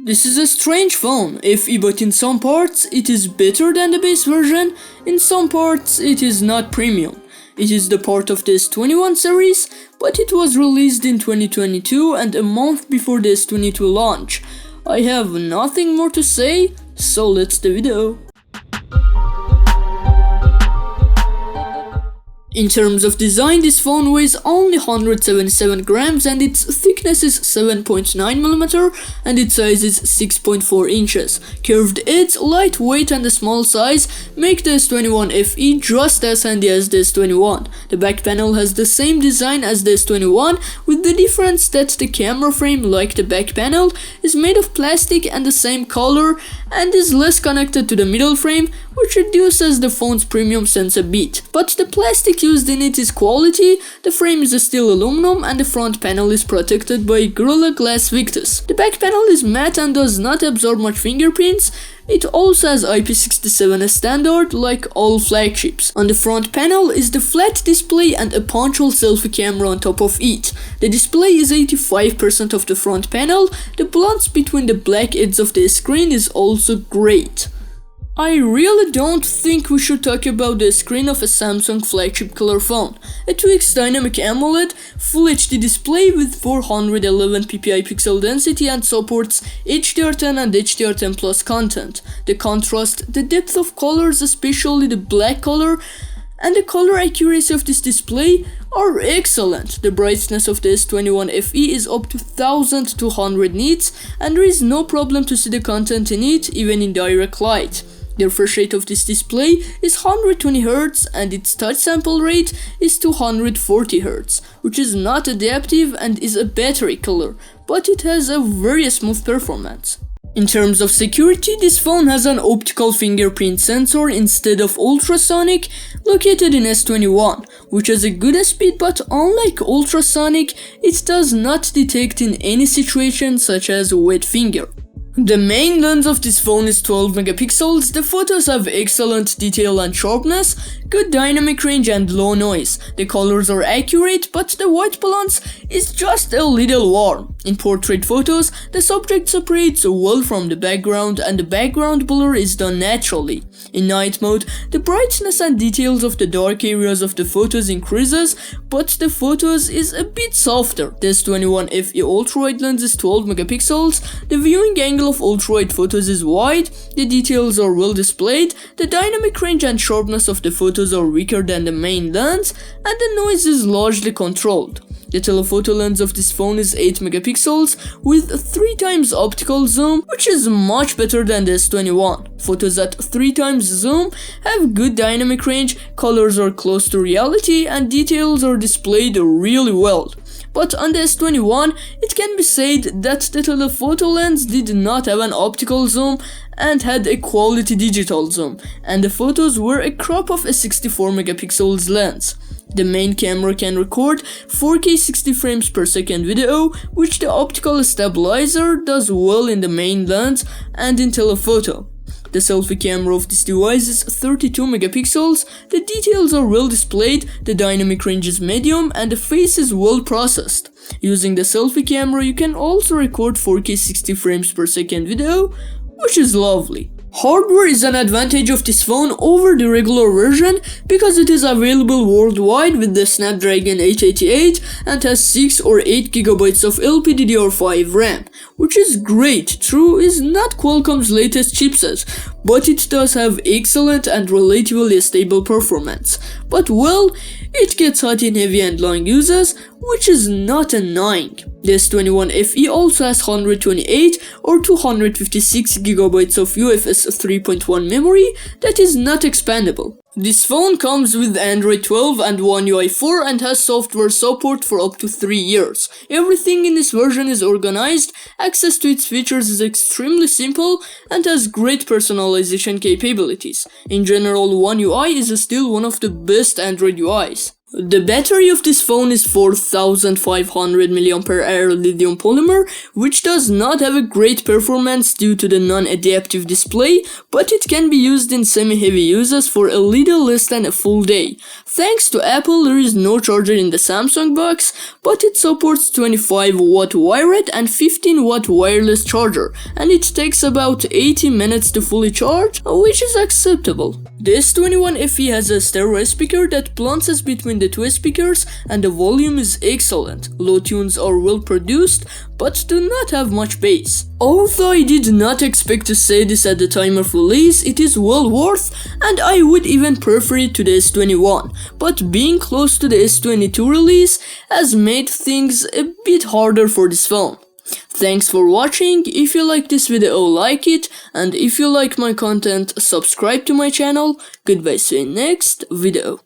This is a strange phone, but in some parts it is better than the base version, in some parts it is not premium. It is the part of the S21 series, but it was released in 2022 and a month before the S22 launch. I have nothing more to say, so let's the video. In terms of design, this phone weighs only 177 grams and its thickness is 7.9mm and its size is 6.4 inches. Curved edge, lightweight and a small size make the S21 FE just as handy as the S21. The back panel has the same design as the S21 with the difference that the camera frame, like the back panel, is made of plastic and the same color and is less connected to the middle frame, which reduces the phone's premium sense a bit. But the plastic used in it is quality, the frame is still aluminum and the front panel is protected by Gorilla Glass Victus. The back panel is matte and does not absorb much fingerprints. It also has IP67 as standard, like all flagships. On the front panel is the flat display and a punctual selfie camera on top of it. The display is 85% of the front panel, the balance between the black edges of the screen is also great. I really don't think we should talk about the screen of a Samsung flagship killer phone. A 2x dynamic AMOLED, Full HD display with 411 ppi pixel density and supports HDR10 and HDR10 Plus content. The contrast, the depth of colors, especially the black color, and the color accuracy of this display are excellent. The brightness of the S21 FE is up to 1200 nits and there is no problem to see the content in it even in direct light. The refresh rate of this display is 120Hz and its touch sample rate is 240Hz, which is not adaptive and is a battery killer, but it has a very smooth performance. In terms of security, this phone has an optical fingerprint sensor instead of ultrasonic located in S21, which has a good speed, but unlike ultrasonic, it does not detect in any situation such as a wet finger. The main lens of this phone is 12 megapixels, the photos have excellent detail and sharpness, good dynamic range and low noise. The colors are accurate, but the white balance is just a little warm. In portrait photos, the subject separates well from the background and the background blur is done naturally. In night mode, the brightness and details of the dark areas of the photos increases, but the photos is a bit softer. The S21 FE ultra-wide lens is 12 megapixels, the viewing angle of ultra-wide photos is wide, the details are well displayed, the dynamic range and sharpness of the photos are weaker than the main lens, and the noise is largely controlled. The telephoto lens of this phone is 8 megapixels with 3 times optical zoom, which is much better than the S21. Photos at 3 times zoom have good dynamic range, colors are close to reality, and details are displayed really well. But on the S21, it can be said that the telephoto lens did not have an optical zoom and had a quality digital zoom, and the photos were a crop of a 64 megapixels lens. The main camera can record 4K 60 frames per second video, which the optical stabilizer does well in the main lens and in telephoto. The selfie camera of this device is 32 megapixels, the details are well displayed, the dynamic range is medium and the face is well processed. Using the selfie camera you can also record 4K 60 frames per second video, which is lovely. Hardware is an advantage of this phone over the regular version because it is available worldwide with the Snapdragon 888 and has 6 or 8 GB of LPDDR5 RAM, which is great. True is not Qualcomm's latest chipset, but it does have excellent and relatively stable performance. But well, it gets hot in heavy and long uses, which is not annoying. The S21 FE also has 128 or 256 GB of UFS 3.1 memory that is not expandable. This phone comes with Android 12 and One UI 4 and has software support for up to 3 years. Everything in this version is organized, access to its features is extremely simple and has great personalization capabilities. In general, One UI is still one of the best Android UIs. The battery of this phone is 4500 mAh lithium polymer, which does not have a great performance due to the non-adaptive display, but it can be used in semi-heavy uses for a little less than a full day. Thanks to Apple, there is no charger in the Samsung box, but it supports 25-watt wired and 15-watt wireless charger, and it takes about 80 minutes to fully charge, which is acceptable. The S21 FE has a stereo speaker that balances between the two speakers, and the volume is excellent. Low tunes are well produced, but do not have much bass. Although I did not expect to say this at the time of release, it is well worth, and I would even prefer it to the S21, but being close to the S22 release has made things a bit harder for this phone. Thanks for watching. If you like this video, like it, and if you like my content, subscribe to my channel. Goodbye, see you in next video.